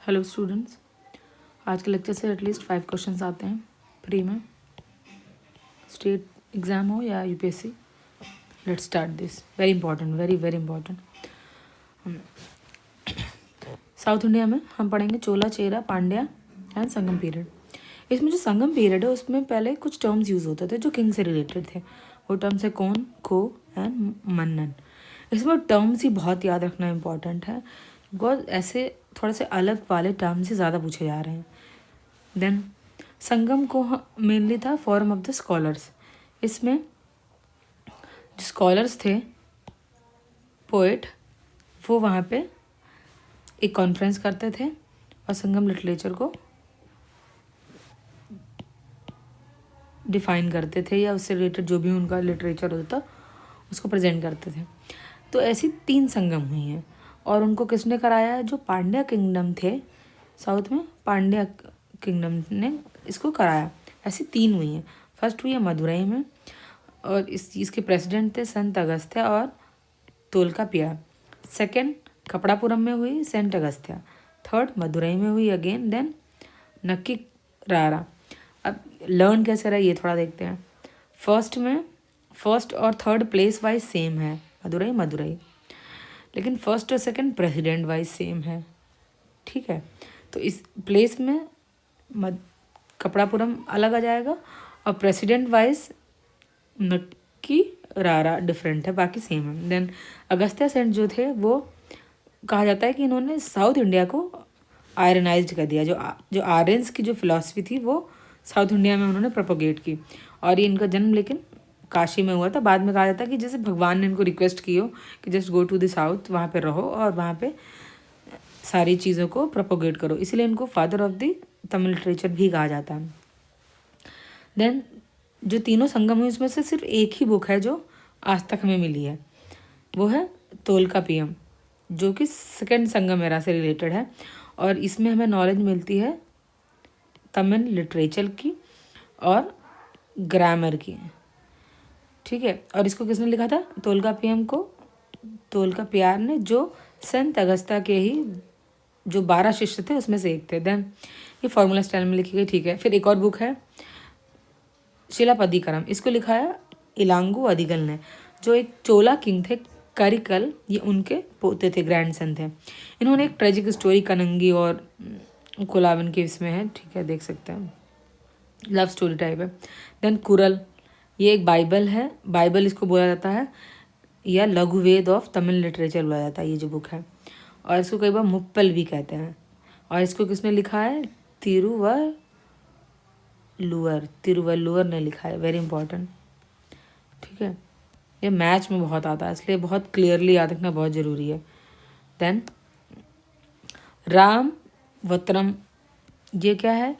Hello students, आज के lecture से एटलीस्ट 5 क्वेश्चंस आते हैं प्री में, स्टेट एग्ज़ाम हो या UPSC. Let's start this, very important, very very important. South India में हम पढ़ेंगे चोला, चेरा, पांड्या एंड संगम पीरियड। इसमें जो संगम पीरियड है उसमें पहले कुछ टर्म्स यूज़ होते थे जो किंग से रिलेटेड थे। वो टर्म्स है कौन, को एंड मन्नन। इसमें टर्म्स ही बहुत याद रखना इम्पॉर्टेंट है, बिकॉज ऐसे थोड़े से अलग वाले टर्म्स ही ज़्यादा पूछे जा रहे हैं। देन संगम को मेनली था फोरम ऑफ द स्कॉलर्स। इसमें जो स्कॉलर्स थे, पोएट, वो वहाँ पे एक कॉन्फ्रेंस करते थे और संगम लिटरेचर को डिफाइन करते थे या उससे रिलेटेड जो भी उनका लिटरेचर होता था उसको प्रेजेंट करते थे। तो ऐसी 3 संगम हुई हैं और उनको किसने कराया? जो पांड्या किंगडम थे साउथ में, पांड्या किंगडम ने इसको कराया। ऐसी 3 हुई हैं। फर्स्ट हुई है मदुरई में और इसके प्रेसिडेंट थे संत अगस्त्य और तोलकापिया। सेकंड कपड़ापुरम में हुई सेंट अगस्त्या। थर्ड मदुरई में हुई अगेन, देन नक्की रारा। अब लर्न कैसे रहा ये थोड़ा देखते हैं। फर्स्ट और थर्ड प्लेस वाइज सेम है, मदुरई, लेकिन फर्स्ट और सेकंड प्रेसिडेंट वाइज सेम है। ठीक है, तो इस प्लेस में कपड़ापुरम अलग आ जाएगा और प्रेसिडेंट वाइज नक्की रारा डिफरेंट है, बाकी सेम है। देन अगस्त्या सेंट जो थे वो कहा जाता है कि इन्होंने साउथ इंडिया को आयरनाइज्ड कर दिया। जो आर्यंस की जो फिलॉसफी थी वो साउथ इंडिया में उन्होंने प्रोपोगेट की। और ये इनका जन्म लेकिन काशी में हुआ था। बाद में कहा जाता है कि जैसे भगवान ने इनको रिक्वेस्ट की हो कि just go to the south, वहाँ पे रहो और वहाँ पे सारी चीज़ों को प्रोपोगेट करो, इसलिए इनको father of the Tamil literature भी कहा जाता है। देन जो तीनों संगम हुई उसमें से सिर्फ एक ही बुक है जो आज तक हमें मिली है, वो है तोलकापियम, जो कि सेकंड संगम एरा से रिलेटेड है। और इसमें हमें नॉलेज मिलती है तमिल लिटरेचर की और ग्रामर की। ठीक है, और इसको किसने लिखा था? तोलकापियम को तोलकापियार ने, जो संत अगस्त्या के ही जो 12 शिष्य थे उसमें से एक थे। देन ये फॉर्मूला स्टाइल में लिखी गई। ठीक है, फिर एक और बुक है शिलापदिकरम, इसको लिखा है इलांगू अदिगल ने, जो एक चोला किंग थे करिकल, ये उनके पोते थे, ग्रैंडसन थे। इन्होंने एक ट्रेजिक स्टोरी कनंगी और कोलावन के इसमें है। ठीक है, देख सकते हैं, लव स्टोरी टाइप है। देन कुरल, ये एक बाइबल है, बाइबल इसको बोला जाता है या लघुवेद ऑफ तमिल लिटरेचर बोला जाता है ये जो बुक है। और इसको कई बार मुप्पल भी कहते हैं। और इसको किसने लिखा है? तिरुवल्लुवर ने लिखा है, वेरी इंपॉर्टेंट। ठीक है, ये मैच में बहुत आता है इसलिए बहुत क्लियरली याद रखना बहुत ज़रूरी है। देन राम वत्रम, ये क्या है?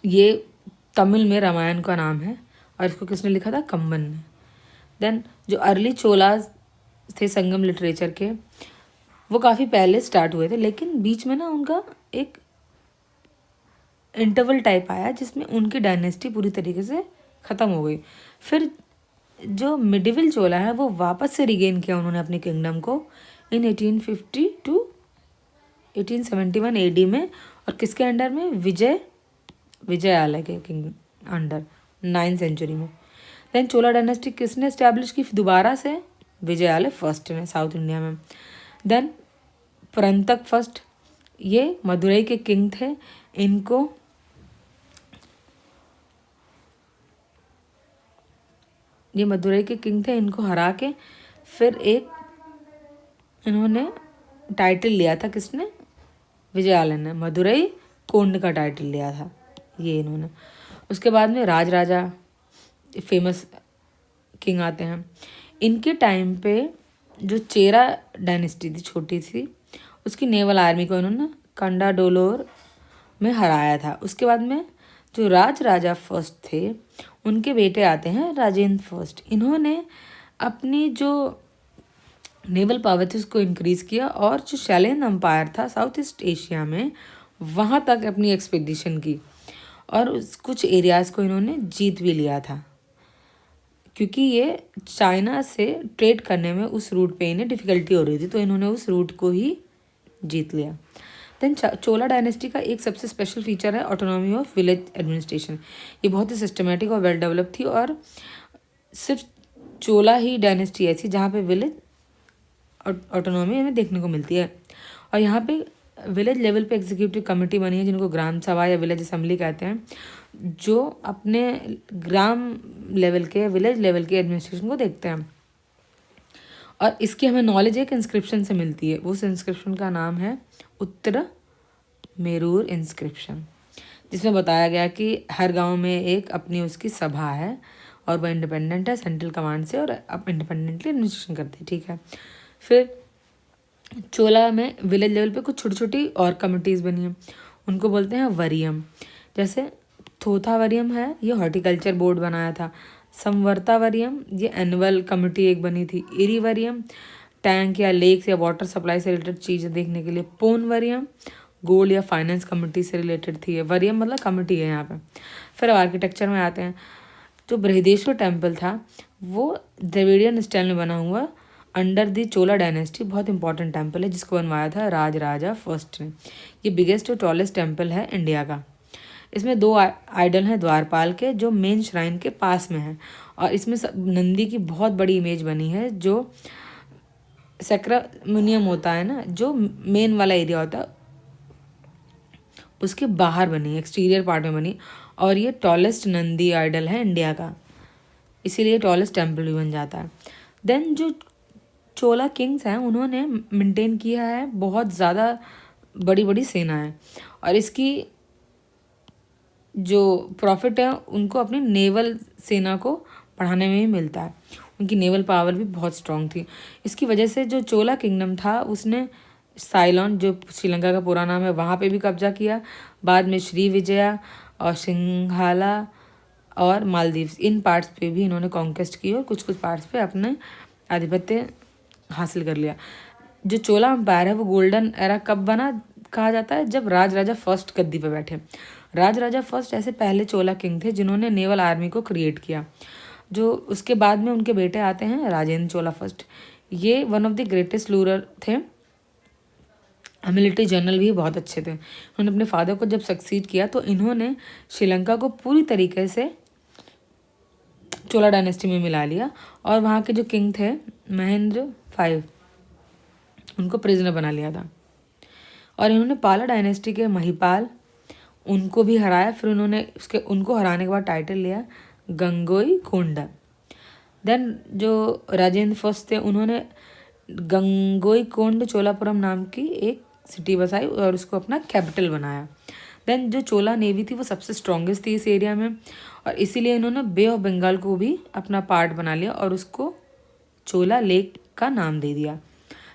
ये तमिल में रामायण का नाम है और इसको किसने लिखा था? कंबन ने। देन जो अर्ली चोलाज थे संगम लिटरेचर के, वो काफ़ी पहले स्टार्ट हुए थे, लेकिन बीच में ना उनका एक इंटरवल टाइप आया जिसमें उनकी डायनेस्टी पूरी तरीके से ख़त्म हो गई। फिर जो मिडिवल चोला है वो वापस से रिगेन किया उन्होंने अपने किंगडम को इन 1850 टू 1871 एडी में। और किसके अंडर में? विजयालय के किंग अंडर 9th सेंचुरी में। देन चोला डायनेस्टी किसने इस्टेब्लिश की दोबारा से? विजयालय फर्स्ट ने साउथ इंडिया में। देन परंतक फर्स्ट, ये मदुरई के किंग थे। इनको हरा के फिर एक इन्होंने टाइटल लिया था। किसने? विजयालय ने मदुरई कोंड का टाइटल लिया था ये इन्होंने। उसके बाद में राजा फेमस किंग आते हैं। इनके टाइम पे जो चेरा डायनेस्टी थी, छोटी सी, उसकी नेवल आर्मी को इन्होंने कंडाडोलोर में हराया था। उसके बाद में जो राजा फर्स्ट थे उनके बेटे आते हैं राजेंद्र फर्स्ट। इन्होंने अपनी जो नेवल पावर थी उसको इंक्रीज़ किया और जो शैलेन अम्पायर था साउथ ईस्ट एशिया में, वहाँ तक अपनी एक्सपेडिशन की और कुछ एरियाज़ को इन्होंने जीत भी लिया था, क्योंकि ये चाइना से ट्रेड करने में उस रूट पे इन्हें डिफ़िकल्टी हो रही थी, तो इन्होंने उस रूट को ही जीत लिया। देन चोला डायनेस्टी का एक सबसे स्पेशल फीचर है ऑटोनॉमी ऑफ विलेज एडमिनिस्ट्रेशन। ये बहुत ही सिस्टमेटिक और वेल डेवलप थी, और सिर्फ चोला ही डायनेस्टी ऐसी जहाँ पे विलेज ऑटोनॉमी हमें देखने को मिलती है। और यहाँ पे विलेज लेवल पे एग्जीक्यूटिव कमेटी बनी है, जिनको ग्राम सभा या विलेज असेंबली कहते हैं, जो अपने ग्राम लेवल के, विलेज लेवल के एडमिनिस्ट्रेशन को देखते हैं। और इसकी हमें नॉलेज एक इंस्क्रिप्शन से मिलती है। उस इंस्क्रिप्शन का नाम है उत्तर मेरूर इंस्क्रिप्शन, जिसमें बताया गया कि हर गांव में एक अपनी उसकी सभा है, और वह इंडिपेंडेंट है सेंट्रल कमांड से, और अब इंडिपेंडेंटली एडमिनिस्ट्रेशन करते हैं। ठीक है। फिर चोला में विलेज लेवल पे कुछ छोटी छोटी और कमिटीज़ बनी हैं, उनको बोलते हैं वरियम। जैसे थोथा वरियम है, ये हॉर्टिकल्चर बोर्ड बनाया था। संवर्ता वरियम, ये एनुअल कमिटी एक बनी थी। इरी वरियम, टैंक या लेक्स या वाटर सप्लाई से रिलेटेड चीज़ें देखने के लिए। पोन वरियम, गोल्ड या फाइनेंस कमिटी से रिलेटेड थी। वरियम मतलब कमिटी है यहाँ पे। फिर अब आर्किटेक्चर में आते हैं। जो बृहदेश्वर टेम्पल था वो द्रविडियन स्टाइल में बना हुआ अंडर दी चोला डायनेस्टी, बहुत इंपॉर्टेंट टेम्पल है, जिसको बनवाया था राजराजा फर्स्ट ने। ये बिगेस्ट और टॉलेस्ट टेम्पल है इंडिया का। इसमें 2 आइडल हैं द्वारपाल के, जो मेन श्राइन के पास में है, और इसमें नंदी की बहुत बड़ी इमेज बनी है, जो सेक्रामुनियम होता है ना, जो मेन वाला एरिया होता है, उसके बाहर बनी, एक्सटीरियर पार्ट में बनी, और ये टॉलेस्ट नंदी आइडल है इंडिया का, इसीलिए टॉलेस्ट टेम्पल भी बन जाता है। देन जो चोला किंग्स हैं, उन्होंने मेंटेन किया है बहुत ज़्यादा बड़ी बड़ी सेनाएं, और इसकी जो प्रॉफिट है उनको अपनी नेवल सेना को बढ़ाने में ही मिलता है। उनकी नेवल पावर भी बहुत स्ट्रांग थी। इसकी वजह से जो चोला किंगडम था उसने साइलॉन, जो श्रीलंका का पूरा नाम है, वहाँ पे भी कब्जा किया। बाद में श्री विजया और सिंघाला और मालदीव्स, इन पार्ट्स पे भी इन्होंने कॉन्क्वेस्ट की, और कुछ कुछ पार्ट्स पे अपने आधिपत्य हासिल कर लिया। जो चोला एम्पायर है वो गोल्डन एरा कब बना कहा जाता है, जब राजराजा फर्स्ट गद्दी पे बैठे। राजराजा फर्स्ट ऐसे पहले चोला किंग थे जिन्होंने नेवल आर्मी को क्रिएट किया। जो उसके बाद में उनके बेटे आते हैं राजेंद्र चोला फर्स्ट। ये one of the greatest ruler थे, मिलिट्री जनरल भी बहुत अच्छे थे। उन्होंने अपने फादर को जब सक्सीड किया तो इन्होंने श्रीलंका को पूरी तरीके से चोला डायनेस्टी में मिला लिया, और वहाँ के जो किंग थे महेंद्र 5, उनको प्रिजनर बना लिया था। और इन्होंने पाला डायनेस्टी के महिपाल, उनको भी हराया। फिर उन्होंने उनको हराने के बाद टाइटल लिया गंगोई कोंडा। देन जो राजेंद्र फर्स्ट थे, उन्होंने गंगोई कोंड चोलापुरम नाम की एक सिटी बसाई और उसको अपना कैपिटल बनाया। देन जो चोला नेवी थी वो सबसे स्ट्रॉन्गेस्ट थी इस एरिया में, और इसीलिए इन्होंने बे ऑफ बंगाल को भी अपना पार्ट बना लिया और उसको चोला लेक का नाम दे दिया।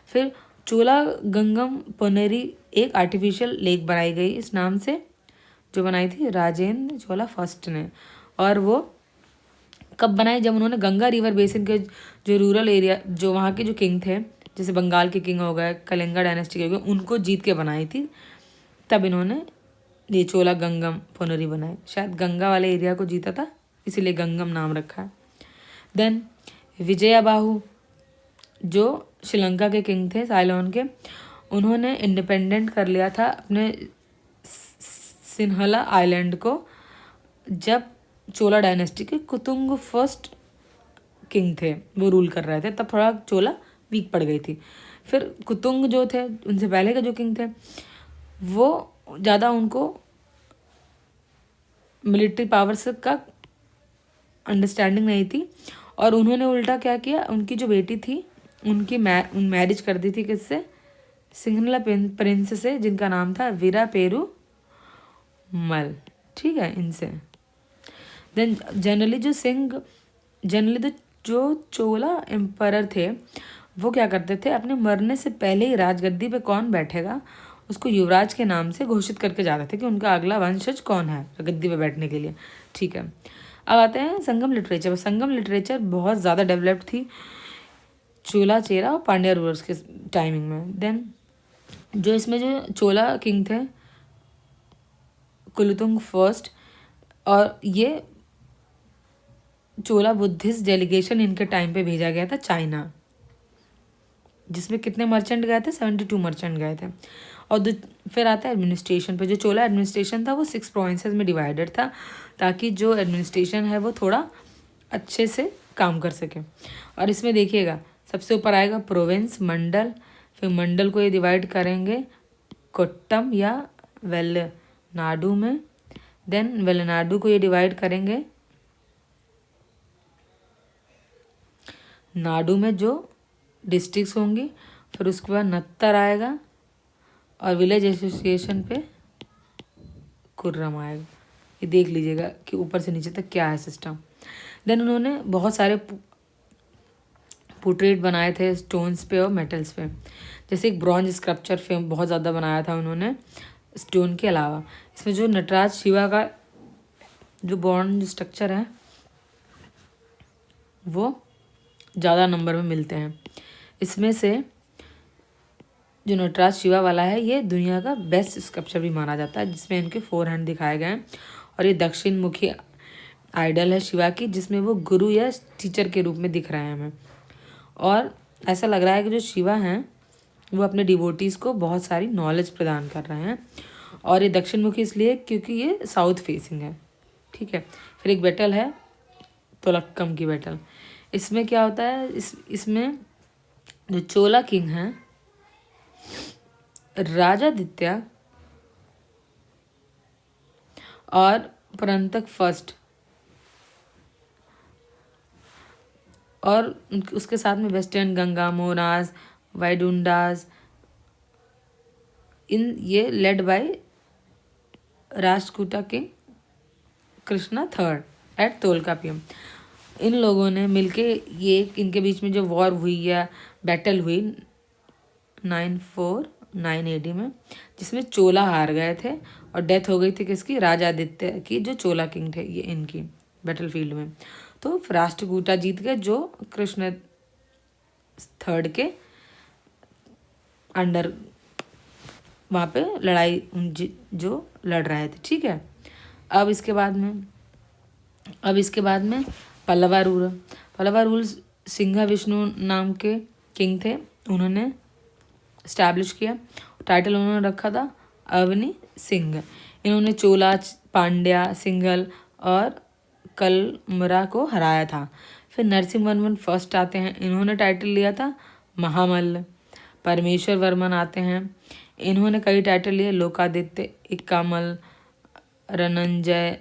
फिर चोला गंगम पोनेरी एक आर्टिफिशियल लेक बनाई गई इस नाम से, जो बनाई थी राजेंद्र चोला फर्स्ट ने। और वो कब बनाई, जब उन्होंने गंगा रिवर बेसिन के जो रूरल एरिया, जो वहाँ के जो किंग थे, जैसे बंगाल के किंग हो गए, कलिंगा डायनेस्टी के हो गए, उनको जीत के बनाई थी। तब इन्होंने ये चोला गंगम पोनरी बनाए। शायद गंगा वाले एरिया को जीता था, इसीलिए गंगम नाम रखा है। देन विजया बाहू, जो श्रीलंका के किंग थे साइलोन के, उन्होंने इंडिपेंडेंट कर लिया था अपने सिन्हला आइलैंड को, जब चोला डायनेस्टी के कुतुंग फर्स्ट किंग थे वो रूल कर रहे थे, तब थोड़ा चोला वीक पड़ गई थी। फिर कुतुंग जो थे, उनसे पहले के जो किंग थे, वो ज़्यादा उनको मिलिट्री पावर्स का अंडरस्टैंडिंग नहीं थी, और उन्होंने उल्टा क्या किया, उनकी जो बेटी थी उनकी मैरिज कर दी थी किससे, सिंघनला प्रिंस से, जिनका नाम था वीरा पेरू मल। ठीक है, इनसे। देन जनरली जो चोला एम्पायर थे वो क्या करते थे, अपने मरने से पहले ही राजगद्दी पे कौन बैठेगा उसको युवराज के नाम से घोषित करके जाते थे कि उनका अगला वंशज कौन है गद्दी पे बैठने के लिए। ठीक है, अब आते हैं संगम लिटरेचर। संगम लिटरेचर बहुत ज़्यादा डेवलप्ड थी चोला, चेरा और पांड्या रूलर्स के टाइमिंग में। देन जो इसमें जो चोला किंग थे कुलुतुंग फर्स्ट, और ये चोला बुद्धिस्ट डेलीगेशन इनके टाइम पे भेजा गया था चाइना। जिसमें कितने मर्चेंट गए थे, 72 मर्चेंट गए थे। और फिर आता है एडमिनिस्ट्रेशन पे। जो चोला एडमिनिस्ट्रेशन था वो 6 प्रोविंसेस में डिवाइडेड था, ताकि जो एडमिनिस्ट्रेशन है वो थोड़ा अच्छे से काम कर सके। और इसमें देखिएगा सबसे ऊपर आएगा प्रोविंस, मंडल, फिर मंडल को ये डिवाइड करेंगे कोट्टम या वेलनाडु में, देन वेलनाडु को ये डिवाइड करेंगे नाडु में जो डिस्ट्रिक्ट्स होंगी, फिर उसके बाद नत्तर आएगा और विलेज एसोसिएशन पे कुर्रम आएगा। ये देख लीजिएगा कि ऊपर से नीचे तक क्या है सिस्टम। देन उन्होंने बहुत सारे पोर्ट्रेट बनाए थे स्टोन्स पे और मेटल्स पे, जैसे एक ब्रॉन्ज स्कल्पचर फेम बहुत ज़्यादा बनाया था उन्होंने स्टोन के अलावा। इसमें जो नटराज शिवा का जो ब्रॉन्ज स्ट्रक्चर है वो ज़्यादा नंबर में मिलते हैं। इसमें से जो नटराज शिवा वाला है ये दुनिया का बेस्ट स्कल्पचर भी माना जाता है, जिसमें इनके 4 हैंड दिखाए गए हैं। और ये दक्षिण मुखी आइडल है शिवा की, जिसमें वो गुरु या टीचर के रूप में दिख रहे हैं हमें। और ऐसा लग रहा है कि जो शिवा हैं वो अपने डिवोटीज़ को बहुत सारी नॉलेज प्रदान कर रहे हैं। और ये दक्षिण मुखी इसलिए क्योंकि ये साउथ फेसिंग है, ठीक है। फिर एक बैटल है तोलक्कम की बैटल। इसमें क्या होता है, इसमें जो चोला किंग हैं राजादित्य और परंतक फर्स्ट और उसके साथ में वेस्टर्न गंगा, मोनास, वाइडुंडास, इन ये led by Rashtrakuta king Krishna third at तोलकापियम। इन लोगों ने मिलके ये इनके बीच में जो वॉर हुई या बैटल हुई 949 AD में, जिसमें चोला हार गए थे और डेथ हो गई थी किसकी, राजादित्य की, जो चोला किंग थे ये इनकी बैटल फील्ड में। तो राष्ट्रकूटा जीत गए जो कृष्ण थर्ड के अंडर वहाँ पे लड़ाई जो लड़ रहे थे, ठीक है। अब इसके बाद में पल्लवा रूल सिंघा विष्णु नाम के किंग थे, उन्होंने इस्टेब्लिश किया। टाइटल उन्होंने रखा था अवनी सिंह। इन्होंने चोला, पांड्या, सिंघल और कलमरा को हराया था। फिर नरसिंहवर्मन फर्स्ट आते हैं, इन्होंने टाइटल लिया था महामल्ल। परमेश्वर वर्मन आते हैं, इन्होंने कई टाइटल लिए, लोकादित्य, इक्कामल, रनंजय,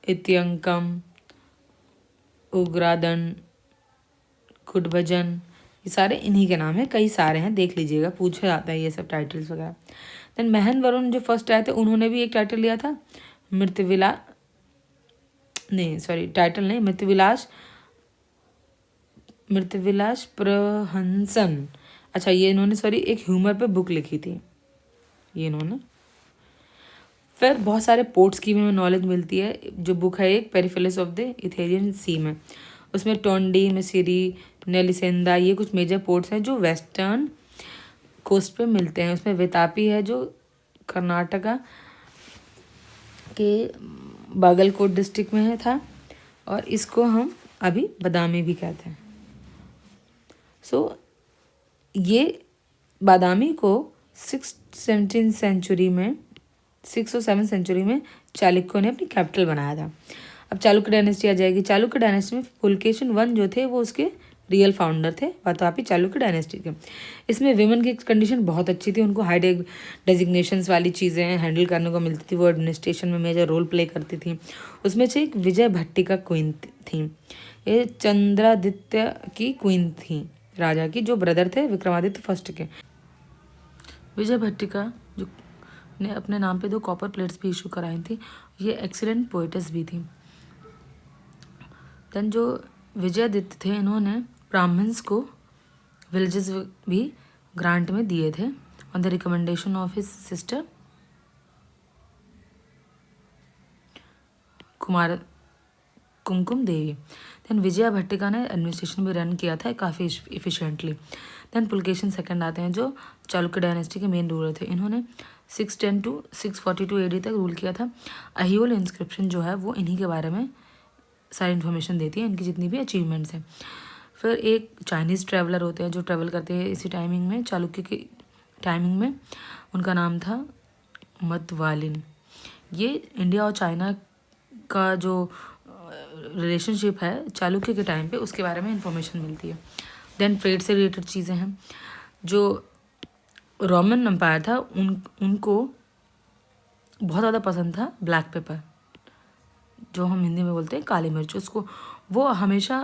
इत्यंकम, उग्रादन, कुटभजन, ये सारे इन्हीं के नाम है। कई सारे हैं, देख लीजिएगा, पूछा जाता है ये सब टाइटल्स वगैरह। देन महन वरुण जो फर्स्ट आए थे उन्होंने भी एक टाइटल लिया था मृत्युविलास प्रहंसन। अच्छा, ये इन्होंने एक ह्यूमर पे बुक लिखी थी ये इन्होंने। फिर बहुत सारे पोर्ट्स की भी हमें नॉलेज मिलती है। जो बुक है एक पेरिफेरल्स ऑफ द इथेरियन सी में, उसमें टोंडी, मिसिरी, नेलिसेंदा, ये कुछ मेजर पोर्ट्स हैं जो वेस्टर्न कोस्ट पे मिलते हैं। उसमें वेतापी है जो कर्नाटका के बागलकोट डिस्ट्रिक्ट में था, और इसको हम अभी बादामी भी कहते हैं। ये बादामी को 6 और 7 सेंचुरी में चालुक्यों ने अपनी कैपिटल बनाया था। अब चालुक्य डायनेस्टी आ जाएगी। चालुक्य डायनेस्टी में पुलकेशिन वन जो थे वो उसके रियल फाउंडर थे, वातापी चालुक्य डायनेस्टी के। इसमें विमेन की कंडीशन बहुत अच्छी थी, उनको हाई डेजिग्नेशंस वाली चीज़ें हैंडल करने को मिलती थी, वो एडमिनिस्ट्रेशन में मेजर रोल प्ले करती थी। उसमें से एक विजय भट्टिका क्वीन थी, ये चंद्रादित्य की क्वीन थी, राजा की, जो ब्रदर थे विक्रमादित्य फर्स्ट के। विजय भट्टिका जो ने अपने नाम पे 2 कॉपर प्लेट्स भी इशू कराई थी, ये एक्सीलेंट पोइटस भी थी। देन जो विजयादित्य थे इन्होंने ब्राह्मण्स को विलेजेस भी ग्रांट में दिए थे on the recommendation of his sister Kumkum Devi. Then Vijaya Bhattika ने एडमिनिस्ट्रेशन भी रन किया था काफ़ी इफिशिएंटली। देन पुलकेशिन सेकंड आते हैं जो चालुक्य डायनेस्टी के मेन रूलर थे। इन्होंने 610 to 642 AD तक रूल किया था। अहियोल इंस्क्रिप्शन जो है वो इन्हीं के बारे में सारी इन्फॉर्मेशन देती है, इनकी जितनी भी अचीवमेंट्स हैं। फिर एक चाइनीज़ ट्रैवलर होते हैं जो ट्रैवल करते हैं इसी टाइमिंग में, चालुक्य की टाइमिंग में, उनका नाम था मतवालिन। ये इंडिया और चाइना का जो रिलेशनशिप है चालुक्य के टाइम पे, उसके बारे में इंफॉर्मेशन मिलती है। देन ट्रेड से रिलेटेड चीज़ें हैं। जो रोमन एम्पायर था उनको बहुत ज़्यादा पसंद था ब्लैक पेपर, जो हम हिंदी में बोलते हैं काली मिर्च। उसको वो हमेशा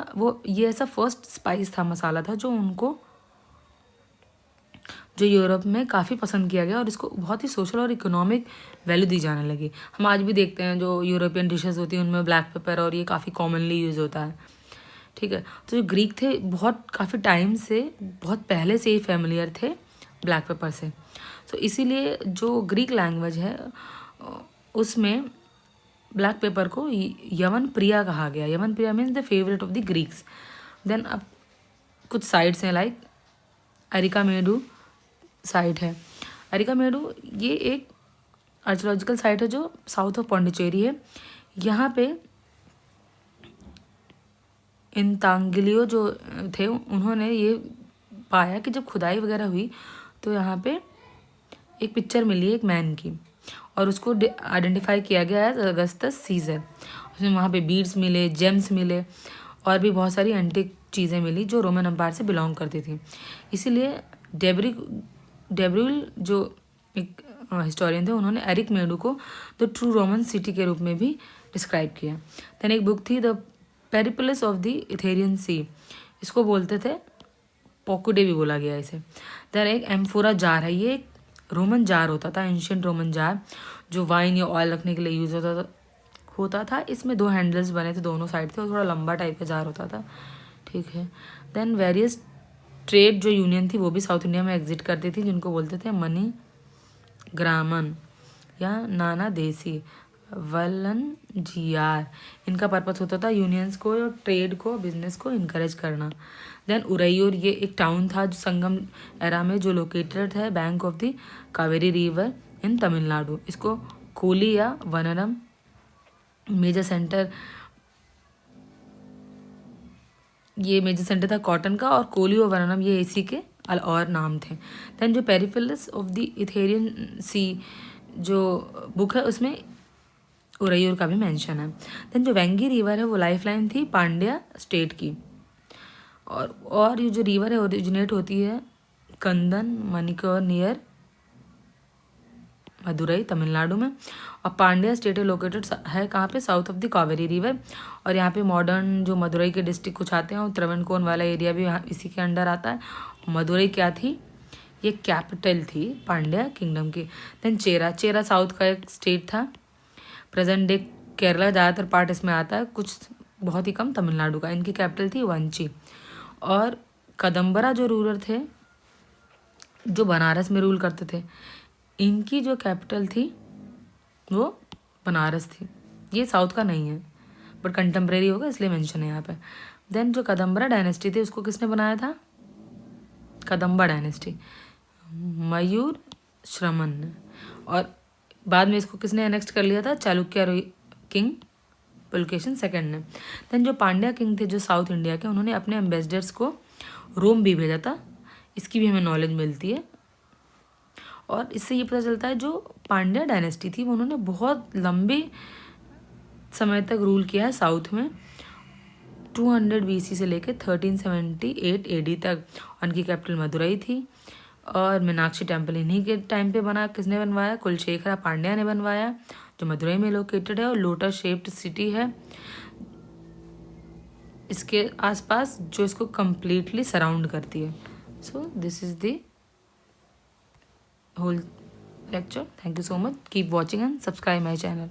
ये ऐसा फर्स्ट स्पाइस था, मसाला था जो उनको, जो यूरोप में काफ़ी पसंद किया गया और इसको बहुत ही सोशल और इकोनॉमिक वैल्यू दी जाने लगी। हम आज भी देखते हैं जो यूरोपियन डिशेस होती हैं उनमें ब्लैक पेपर और ये काफ़ी कॉमनली यूज़ होता है। ठीक है, तो जो ग्रीक थे बहुत काफ़ी टाइम से, बहुत पहले से ही फेमिलियर थे ब्लैक पेपर से। तो इसीलिए जो ग्रीक लैंग्वेज है उसमें ब्लैक पेपर को यवन प्रिया कहा गया। Yavanapriya means the favourite of the Greeks. Then अब कुछ साइट्स हैं, लाइक अरिकामेडू साइट है। अरिकामेडू ये एक आर्कियोलॉजिकल साइट है जो साउथ ऑफ पौंडीचेरी है। यहाँ पे इंतांगिलियो जो थे उन्होंने ये पाया कि जब खुदाई वगैरह हुई तो यहाँ पे एक पिक्चर मिली एक मैन की, और उसको आइडेंटिफाई किया गया है अगस्टस सीजर। उसमें वहाँ पे बीड्स मिले, जेम्स मिले और भी बहुत सारी एंटिक चीज़ें मिली जो रोमन एम्पायर से बिलोंग करती थी। इसीलिए डेब्रिल जो एक हिस्टोरियन थे उन्होंने एरिकमेडू को द ट्रू रोमन सिटी के रूप में भी डिस्क्राइब किया। देन एक बुक थी द पेरिपलस ऑफ द इथेरियन सी, इसको बोलते थे पोकुडे भी बोला गया इसे। देन एक एम्फोरा जार है, ये एक रोमन जार होता था, एंशियंट रोमन जार जो वाइन या ऑयल रखने के लिए यूज़ होता था। इसमें 2 हैंडल्स बने थे दोनों साइड थे और थोड़ा लंबा टाइप का जार होता था। ठीक है, देन वेरियस ट्रेड जो यूनियन थी वो भी साउथ इंडिया में एग्जिट करती थी, जिनको बोलते थे मनी ग्रामन या नाना देसी वलन जीआर। इनका पर्पस होता था यूनियंस को, ट्रेड को, बिजनेस को इनकरेज करना। देन उरैयूर ये एक टाउन था जो संगम एरा में जो लोकेटेड है bank of the Kaveri river in Tamil Nadu. इसको कोली या वनरम मेजर सेंटर, ये मेजर सेंटर था कॉटन का, और कोली और वनरम ये इसी के और नाम थे। देन जो पेरिफेरल्स ऑफ द इथेरियन सी जो बुक है उसमें उरैयूर का भी मेंशन है। देन जो वेंगी रिवर है वो लाइफलाइन थी पांड्या स्टेट की, और ये जो रिवर है ओरिजिनेट होती है कंदन मणिकोर नियर मदुरई तमिलनाडु में, और पांड्या स्टेट लोकेटेड है कहाँ पे, south of the Kaveri river. और यहाँ पे मॉडर्न जो मदुरई के डिस्ट्रिक्ट कुछ आते हैं और त्रवणकोन वाला एरिया भी यहाँ इसी के अंडर आता है। मदुरई क्या थी, ये कैपिटल थी पांड्या किंगडम की। देन चेरा साउथ का एक स्टेट था, प्रेजेंट डे केरला, ज़्यादातर पार्ट इसमें आता है, कुछ बहुत ही कम तमिलनाडु का। इनकी कैपिटल थी वंची। और कदम्बरा जो रूलर थे जो बनारस में रूल करते थे, इनकी जो कैपिटल थी वो बनारस थी। ये साउथ का नहीं है बट कंटेम्प्रेरी होगा इसलिए मेंशन है यहाँ पे। देन जो कदम्बरा डायनेस्टी थी उसको किसने बनाया था, कदम्बा डायनेस्टी, मयूर श्रमण ने। और बाद में इसको किसने एनेक्ट कर लिया था, चालुक्य किंग पुलकेशन सेकंड ने। देन जो पांड्या किंग थे जो साउथ इंडिया के, उन्होंने अपने एम्बेसडर्स को रोम भी भेजा था, इसकी भी हमें नॉलेज मिलती है। और इससे ये पता चलता है जो पांड्या डायनेस्टी थी वो उन्होंने बहुत लंबे समय तक रूल किया है साउथ में, 200 BC से लेकर 1378 AD तक। उनकी कैपिटल मदुरई थी, और मीनाक्षी टेम्पल इन्हीं के टाइम पे बना। किसने बनवाया, कुलशेखरा पांड्या ने बनवाया, जो मदुरई में लोकेटेड है, और लोटस शेप्ड सिटी है इसके आसपास जो इसको कंप्लीटली सराउंड करती है। So this is the whole lecture. Thank you so much. Keep watching and subscribe my channel.